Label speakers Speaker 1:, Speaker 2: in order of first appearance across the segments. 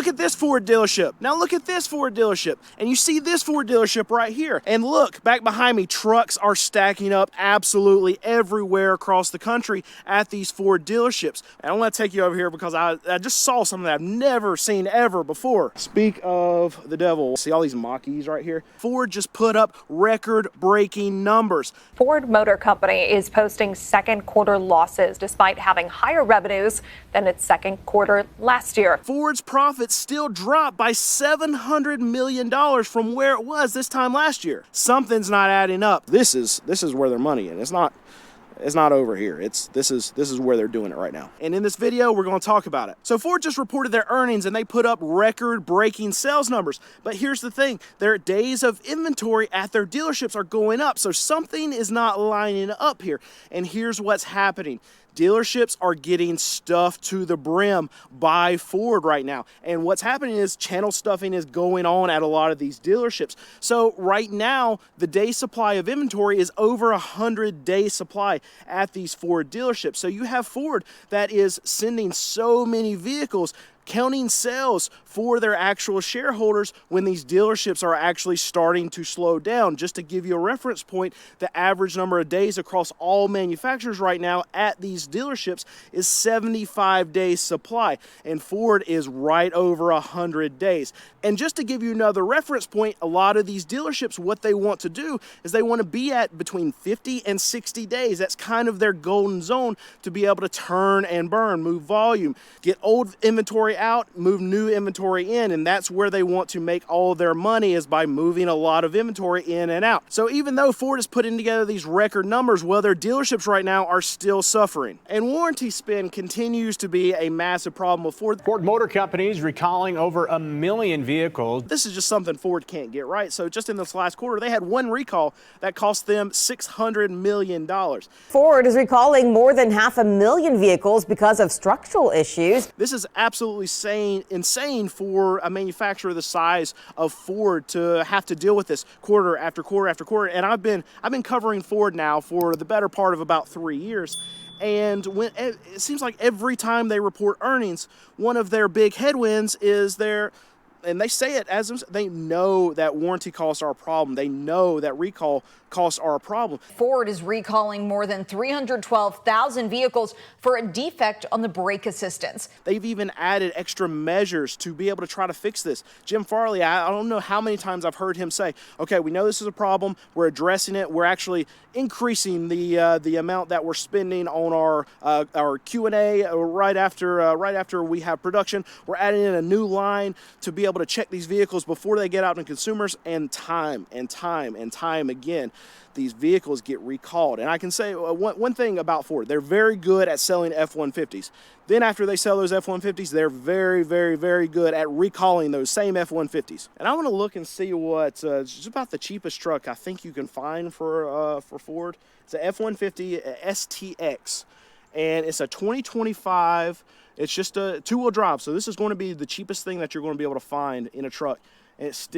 Speaker 1: look at this Ford dealership. Now look at this Ford dealership. And you see this Ford dealership right here. And look, back behind me, trucks are stacking up absolutely everywhere across the country at these Ford dealerships. And I'm gonna take you over here because I just saw something that I've never seen ever before. Speak of the devil, see all these Mach-E's right here? Ford just put up record-breaking numbers.
Speaker 2: Ford Motor Company is posting second quarter losses despite having higher revenues than its second quarter last year.
Speaker 1: Ford's profits still dropped by $700 million from where it was this time last year. Something's not adding up. This is where their money is. It's not over here. This is where they're doing it right now. And in this video, we're going to talk about it. So Ford just reported their earnings and they put up record-breaking sales numbers. But here's the thing, their days of inventory at their dealerships are going up. So something is not lining up here. And here's what's happening. Dealerships are getting stuffed to the brim by Ford right now. And what's happening is channel stuffing is going on at a lot of these dealerships. So right now, the day supply of inventory is over 100-day supply at these Ford dealerships. So you have Ford that is sending so many vehicles, counting sales for their actual shareholders when these dealerships are actually starting to slow down. Just to give you a reference point, the average number of days across all manufacturers right now at these dealerships is 75 days supply, and Ford is right over 100 days. And just to give you another reference point, a lot of these dealerships, what they want to do is they want to be at between 50 and 60 days. That's kind of their golden zone to be able to turn and burn, move volume, get old inventory out, move new inventory in, and that's where they want to make all their money, is by moving a lot of inventory in and out. So even though Ford is putting together these record numbers, well, their dealerships right now are still suffering. And warranty spend continues to be a massive problem with Ford.
Speaker 3: Ford Motor Company is recalling over 1 million vehicles.
Speaker 1: This is just something Ford can't get right. So just in this last quarter, they had one recall that cost them $600 million.
Speaker 4: Ford is recalling more than 500,000 vehicles because of structural issues.
Speaker 1: This is absolutely insane for a manufacturer the size of Ford to have to deal with this quarter after quarter after quarter. And I've been covering Ford now for the better part of about 3 years. And when it seems like every time they report earnings, one of their big headwinds is and they say it as they know that warranty costs are a problem. They know that recall costs are a problem.
Speaker 5: Ford is recalling more than 312,000 vehicles for a defect on the brake assistance.
Speaker 1: They've even added extra measures to be able to try to fix this. Jim Farley, I don't know how many times I've heard him say, okay, we know this is a problem, we're addressing it, we're actually increasing the amount that we're spending on our Q&A right after we have production. We're adding in a new line to be able to check these vehicles before they get out to consumers, and time again, these vehicles get recalled. And I can say one thing about Ford, they're very good at selling F-150s. Then after they sell those F-150s, they're very, very, very good at recalling those same F-150s. And I want to look and see what just about the cheapest truck I think you can find for Ford. It's a F-150 STX, and it's a 2025. It's just a two-wheel drive, so this is going to be the cheapest thing that you're going to be able to find in a truck. And it's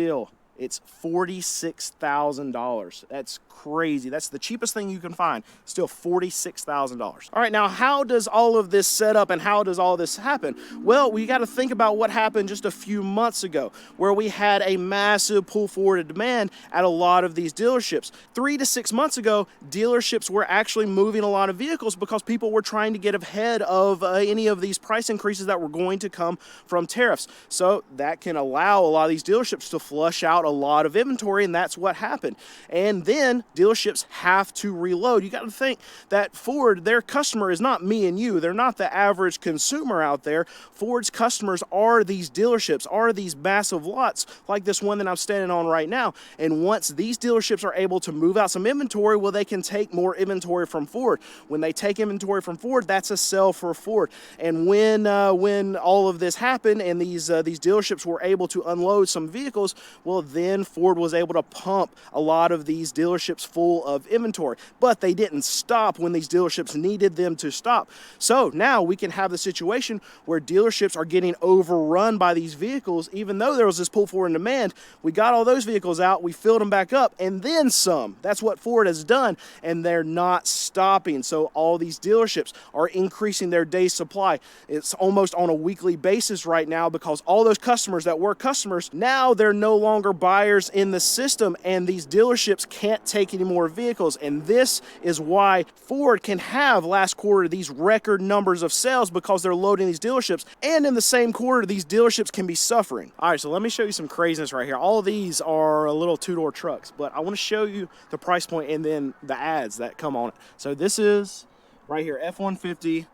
Speaker 1: $46,000. That's crazy. That's the cheapest thing you can find. Still $46,000. All right, now how does all of this set up and how does all this happen? Well, we got to think about what happened just a few months ago, where we had a massive pull forward of demand at a lot of these dealerships. 3 to 6 months ago, dealerships were actually moving a lot of vehicles because people were trying to get ahead of any of these price increases that were going to come from tariffs. So that can allow a lot of these dealerships to flush out a lot of inventory, and that's what happened. And then dealerships have to reload. You got to think that Ford, their customer is not me and you. They're not the average consumer out there. Ford's customers are these dealerships, are these massive lots like this one that I'm standing on right now. And once these dealerships are able to move out some inventory, well, they can take more inventory from Ford. When they take inventory from Ford, that's a sell for Ford. And when all of this happened and these dealerships were able to unload some vehicles, well, then Ford was able to pump a lot of these dealerships full of inventory. But they didn't stop when these dealerships needed them to stop. So now we can have the situation where dealerships are getting overrun by these vehicles. Even though there was this pull forward in demand, we got all those vehicles out, we filled them back up, and then some. That's what Ford has done, and they're not stopping. So all these dealerships are increasing their day supply. It's almost on a weekly basis right now, because all those customers that were customers, now they're no longer buyers in the system, and these dealerships can't take any more vehicles. And this is why Ford can have last quarter these record numbers of sales, because they're loading these dealerships, and in the same quarter these dealerships can be suffering. All right, so let me show you some craziness right here. All of these are little two-door trucks, but I want to show you the price point and then the ads that come on it. So this is right here, F-150,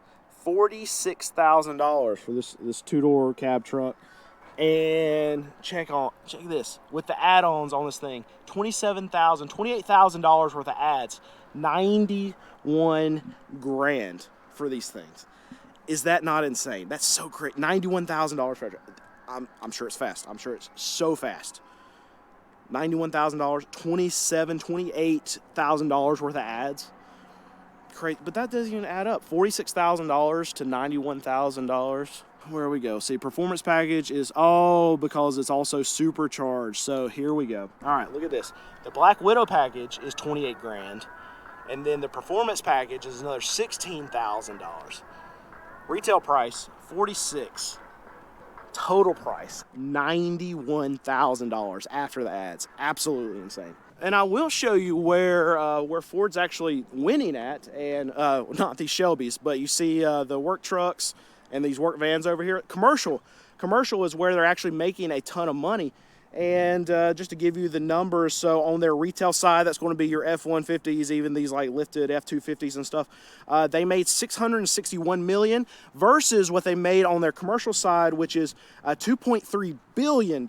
Speaker 1: $46,000 for this two-door cab truck. And check this, with the add-ons on this thing, $28,000 worth of ads, 91 grand for these things. Is that not insane? That's so great. $91,000 for I'm sure it's fast. I'm sure it's so fast. $91,000, $28,000 worth of ads. Great, but that doesn't even add up. $46,000 to $91,000. Where we go? See, performance package is because it's also supercharged. So here we go. All right, look at this. The Black Widow package is 28 grand, and then the performance package is another $16,000. Retail price 46. Total price $91,000 after the ads. Absolutely insane. And I will show you where Ford's actually winning at, and not these Shelbys, but you see the work trucks and these work vans over here. Commercial is where they're actually making a ton of money. And just to give you the numbers, so on their retail side, that's going to be your F-150s, even these like lifted F-250s and stuff. They made $661 million versus what they made on their commercial side, which is $2.3 billion.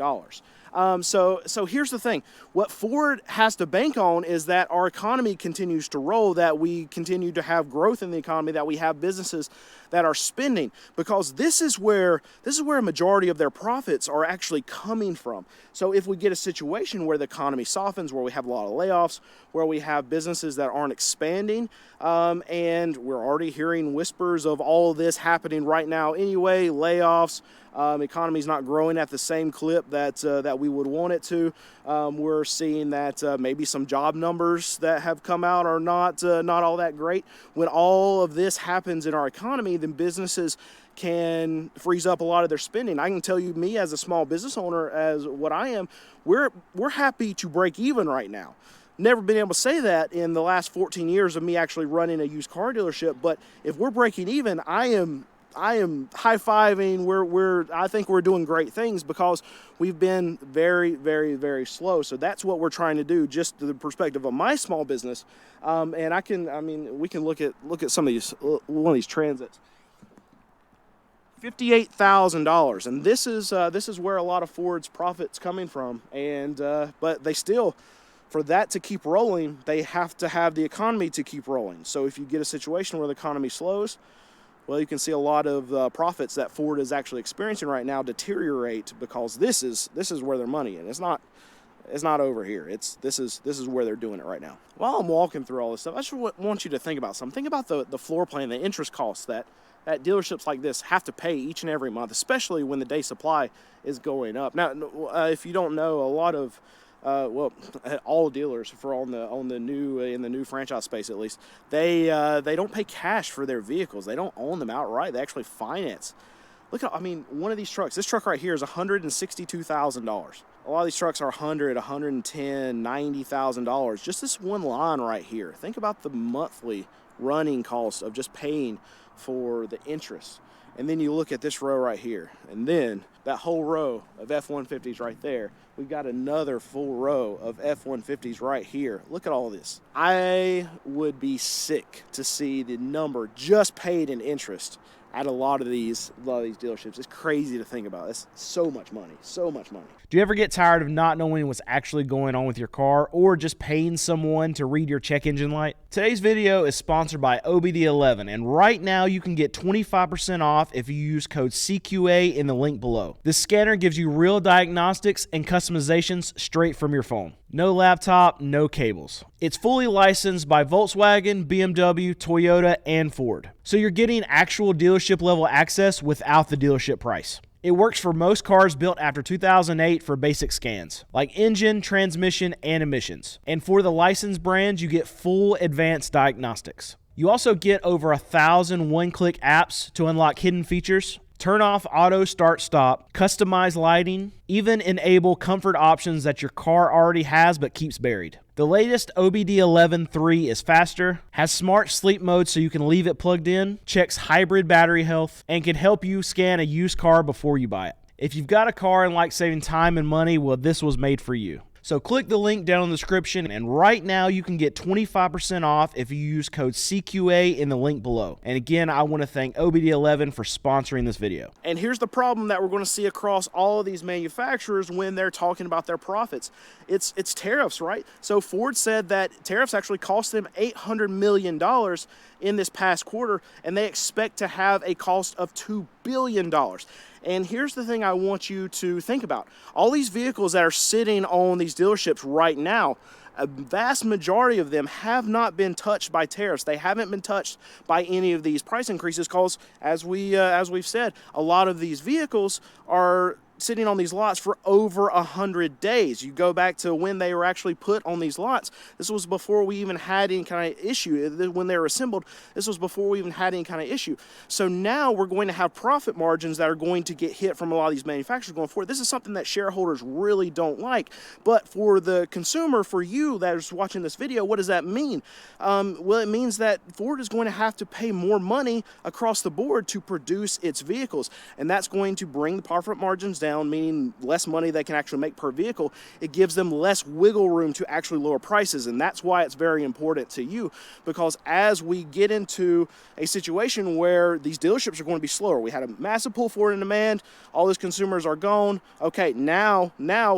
Speaker 1: So here's the thing. What Ford has to bank on is that our economy continues to roll, that we continue to have growth in the economy, that we have businesses that are spending, because this is where a majority of their profits are actually coming from. So if we get a situation where the economy softens, where we have a lot of layoffs, where we have businesses that aren't expanding, and we're already hearing whispers of all of this happening right now anyway, layoffs, economy's not growing at the same clip that we would want it to. We're seeing that maybe some job numbers that have come out are not all that great. When all of this happens in our economy, then businesses can freeze up a lot of their spending. I can tell you, me as a small business owner, as what I am, we're happy to break even right now. Never been able to say that in the last 14 years of me actually running a used car dealership, but if we're breaking even, I am high-fiving. I think we're doing great things, because we've been very, very, very slow. So that's what we're trying to do, just to the perspective of my small business. And we can look at some of these, one of these transits. $58,000, and this is where a lot of Ford's profits coming from. And but they still, for that to keep rolling, they have to have the economy to keep rolling. So if you get a situation where the economy slows, well, you can see a lot of profits that Ford is actually experiencing right now deteriorate, because this is where their money is. It's not over here. This is where they're doing it right now. While I'm walking through all this stuff, I just want you to think about something. Think about the floor plan, the interest costs that dealerships like this have to pay each and every month, especially when the day supply is going up. Now, if you don't know, a lot of all dealers in the new franchise space, at least, they don't pay cash for their vehicles. They don't own them outright. They actually finance. Look at, one of these trucks. This truck right here is $162,000. A lot of these trucks are $100,000, $110,000, $90,000. Just this one line right here. Think about the monthly running cost of just paying for the interest. And then you look at this row right here, and then that whole row of F-150s right there. We've got another full row of F-150s right here. Look at all this. I would be sick to see the number just paid in interest at a lot of these dealerships. It's crazy to think about. It's so much money, so much money.
Speaker 6: Do you ever get tired of not knowing what's actually going on with your car, or just paying someone to read your check engine light? Today's video is sponsored by OBD11, and right now you can get 25% off if you use code CQA in the link below. This scanner gives you real diagnostics and customizations straight from your phone. No laptop, no cables. It's fully licensed by Volkswagen, BMW, Toyota, and Ford. So you're getting actual dealership level access without the dealership price. It works for most cars built after 2008 for basic scans, like engine, transmission, and emissions. And for the licensed brands, you get full advanced diagnostics. You also get over 1,000 one-click apps to unlock hidden features, turn off auto start stop, customize lighting, even enable comfort options that your car already has but keeps buried. The latest OBD11 3 is faster, has smart sleep mode so you can leave it plugged in, checks hybrid battery health, and can help you scan a used car before you buy it. If you've got a car and like saving time and money, well, this was made for you. So click the link down in the description, and right now you can get 25% off if you use code CQA in the link below. And again, I want to thank OBD11 for sponsoring this video.
Speaker 1: And here's the problem that we're going to see across all of these manufacturers when they're talking about their profits. It's tariffs, right? So Ford said that tariffs actually cost them $800 million in this past quarter, and they expect to have a cost of $2 billion. And here's the thing I want you to think about. All these vehicles that are sitting on these dealerships right now, a vast majority of them have not been touched by tariffs. They haven't been touched by any of these price increases because, as we've said, a lot of these vehicles are sitting on these lots for over 100 days. You go back to when they were actually put on these lots. This was before we even had any kind of issue. When they were assembled, this was before we even had any kind of issue. So now we're going to have profit margins that are going to get hit from a lot of these manufacturers going forward. This is something that shareholders really don't like. But for the consumer, for you that is watching this video, what does that mean? Well, it means that Ford is going to have to pay more money across the board to produce its vehicles. And that's going to bring the profit margins down, meaning less money they can actually make per vehicle. It gives them less wiggle room to actually lower prices, and that's why it's very important to you, because as we get into a situation where these dealerships are going to be slower, we had a massive pull forward in demand, all those consumers are gone. Okay, now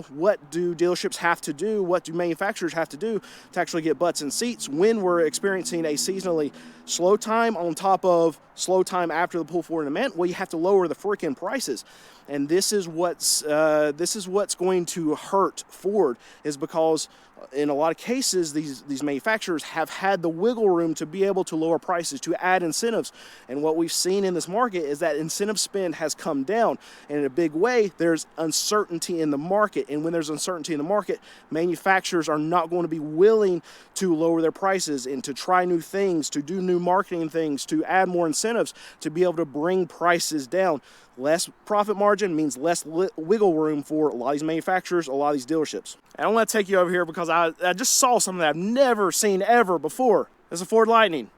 Speaker 1: what do dealerships have to do? What do manufacturers have to do to actually get butts in seats when we're experiencing a seasonally slow time on top of slow time after the pull forward in demand? Well, you have to lower the freaking prices. And this is what's going to hurt Ford, is because in a lot of cases these manufacturers have had the wiggle room to be able to lower prices, to add incentives. And what we've seen in this market is that incentive spend has come down, and in a big way there's uncertainty in the market. And when there's uncertainty in the market, manufacturers are not going to be willing to lower their prices and to try new things, to do new marketing things, to add more incentives to be able to bring prices down. Less profit margin means less wiggle room for a lot of these manufacturers, a lot of these dealerships. And I want to take you over here because I just saw something that I've never seen ever before. It's a Ford Lightning.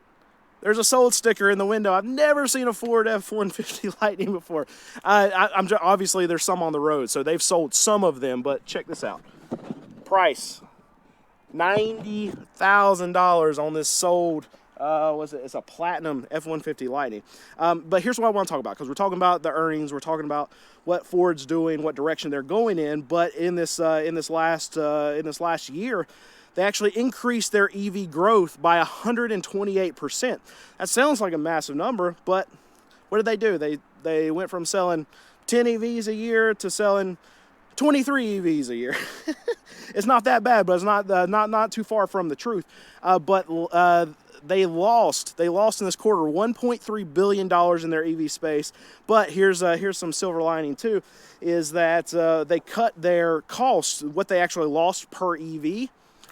Speaker 1: There's a sold sticker in the window. I've never seen a Ford F-150 Lightning before. Obviously, there's some on the road, so they've sold some of them, but check this out. Price, $90,000 on this sold it's a platinum F-150 Lightning. But here's what I want to talk about, because we're talking about the earnings, we're talking about what Ford's doing, what direction they're going in. But in this last year, they actually increased their EV growth by 128%. That sounds like a massive number, but what did they do? They went from selling 10 EVs a year to selling 23 EVs a year. It's not that bad, but it's not too far from the truth. They lost in this quarter $1.3 billion in their EV space. But here's some silver lining too, is that they cut their costs, what they actually lost per EV,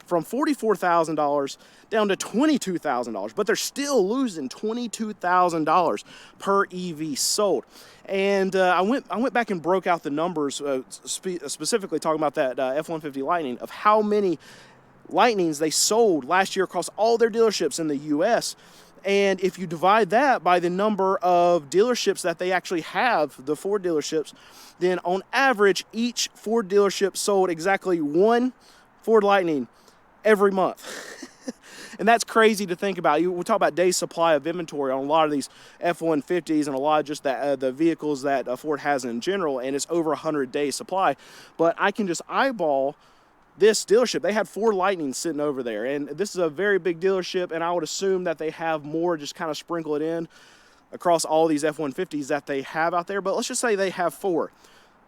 Speaker 1: from $44,000 down to $22,000. But they're still losing $22,000 per EV sold. And I went back and broke out the numbers, specifically talking about that F-150 Lightning, of how many Lightnings they sold last year across all their dealerships in the U.S. And if you divide that by the number of dealerships that they actually have, the Ford dealerships, then on average, each Ford dealership sold exactly one Ford Lightning every month. And that's crazy to think about. We talk about days supply of inventory on a lot of these F-150s and a lot of just the vehicles that Ford has in general, and it's over 100 days supply. But I can just eyeball this dealership. They had 4 Lightnings sitting over there, and this is a very big dealership, and I would assume that they have more, just kind of sprinkle it in across all these F-150s that they have out there. But let's just say they have 4.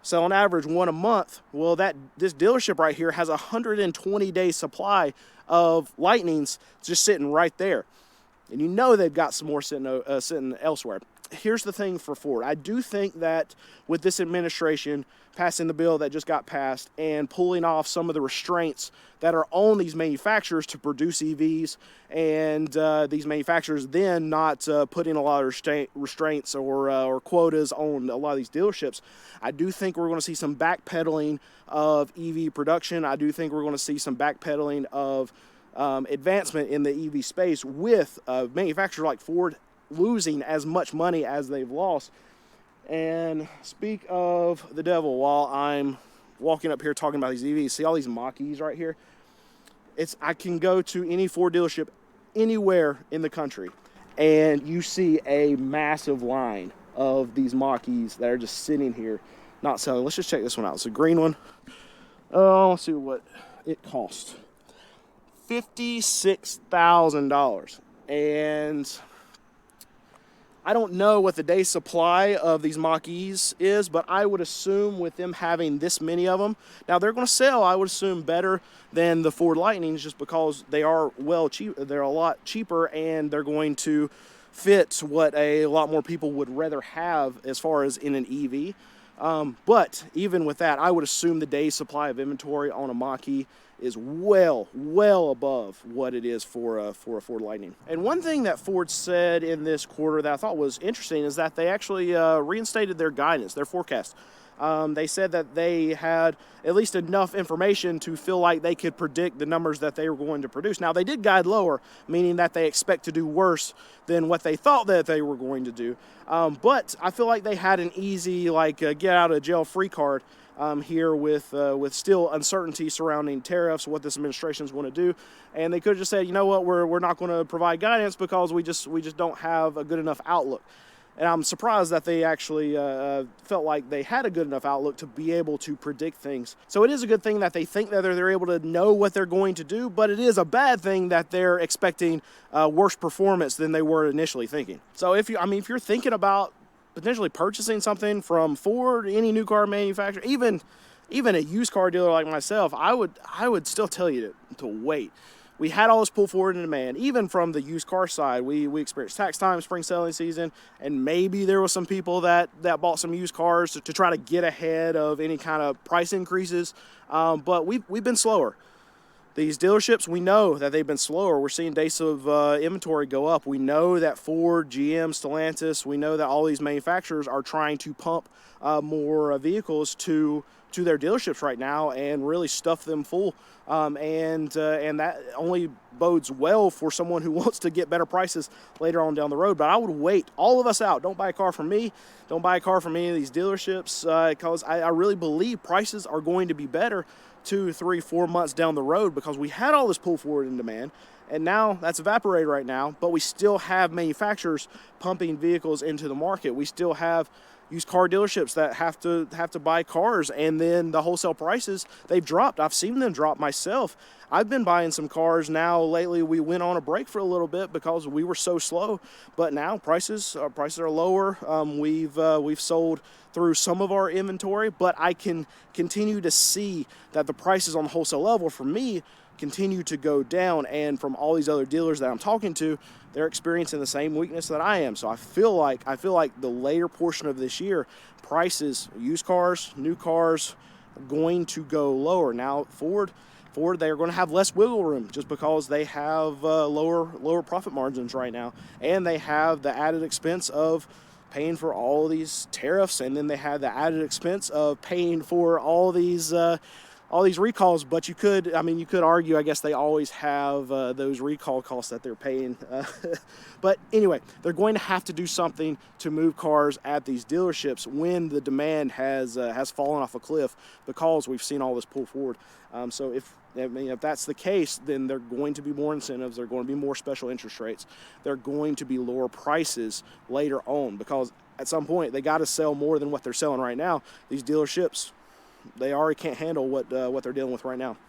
Speaker 1: So on average, 1 a month. Well, this dealership right here has a 120-day supply of Lightnings just sitting right there. And you know they've got some more sitting elsewhere. Here's the thing for Ford. I do think that with this administration passing the bill that just got passed and pulling off some of the restraints that are on these manufacturers to produce EVs, and these manufacturers then not putting a lot of restraints or quotas on a lot of these dealerships, I do think we're going to see some backpedaling of EV production. I do think we're going to see some backpedaling of advancement in the EV space, with manufacturers like Ford losing as much money as they've lost. And speak of the devil, while I'm walking up here talking about these EVs, see all these Mach-E's right here? I can go to any Ford dealership anywhere in the country, and you see a massive line of these Mach-E's that are just sitting here not selling. Let's just check this one out. It's a green one. Oh, let's see what it cost. $56,000. And I don't know what the day supply of these Mach-E's is, but I would assume with them having this many of them, now they're going to sell, I would assume, better than the Ford Lightnings, just because they are they're a lot cheaper, and they're going to fit what a lot more people would rather have as far as in an EV. But even with that, I would assume the day supply of inventory on a Mach-E is well above what it is for a Ford Lightning. And one thing that Ford said in this quarter that I thought was interesting is that they actually reinstated their guidance, their forecast. They said that they had at least enough information to feel like they could predict the numbers that they were going to produce. Now, they did guide lower, meaning that they expect to do worse than what they thought that they were going to do. But I feel like they had an easy, get out of jail free card here with still uncertainty surrounding tariffs, what this administration is going to do. And they could have just said, you know what, we're not going to provide guidance because we just don't have a good enough outlook. And I'm surprised that they actually felt like they had a good enough outlook to be able to predict things. So it is a good thing that they think that they're able to know what they're going to do, but it is a bad thing that they're expecting worse performance than they were initially thinking. So if you're thinking about potentially purchasing something from Ford, any new car manufacturer, even a used car dealer like myself, I would still tell you to wait. We had all this pull forward in demand, even from the used car side. We experienced tax time, spring selling season, and maybe there was some people that bought some used cars to try to get ahead of any kind of price increases. But we've been slower. These dealerships, we know that they've been slower. We're seeing days of inventory go up. We know that Ford, GM, Stellantis, we know that all these manufacturers are trying to pump more vehicles to their dealerships right now and really stuff them full. And that only bodes well for someone who wants to get better prices later on down the road. But I would wait all of us out. Don't buy a car from me. Don't buy a car from any of these dealerships because I really believe prices are going to be better 2, 3, 4 months down the road, because we had all this pull forward in demand, and now that's evaporated right now, but we still have manufacturers pumping vehicles into the market. We still have used car dealerships that have to buy cars, and then the wholesale prices, they've dropped. I've seen them drop myself. I've been buying some cars now lately. We went on a break for a little bit because we were so slow, but now prices are lower. We've sold through some of our inventory, but I can continue to see that the prices on the wholesale level for me continue to go down, and from all these other dealers that I'm talking to, they're experiencing the same weakness that I am. So I feel like the later portion of this year, prices, used cars, new cars, are going to go lower. Now Ford, they're going to have less wiggle room just because they have lower profit margins right now, and they have the added expense of paying for all these tariffs, and then they have the added expense of paying for all these recalls, but you could argue, I guess they always have those recall costs that they're paying. But anyway, they're going to have to do something to move cars at these dealerships when the demand has fallen off a cliff because we've seen all this pull forward. So if that's the case, then there are going to be more incentives. There are going to be more special interest rates. There are going to be lower prices later on because at some point they got to sell more than what they're selling right now. These dealerships, they already can't handle what they're dealing with right now.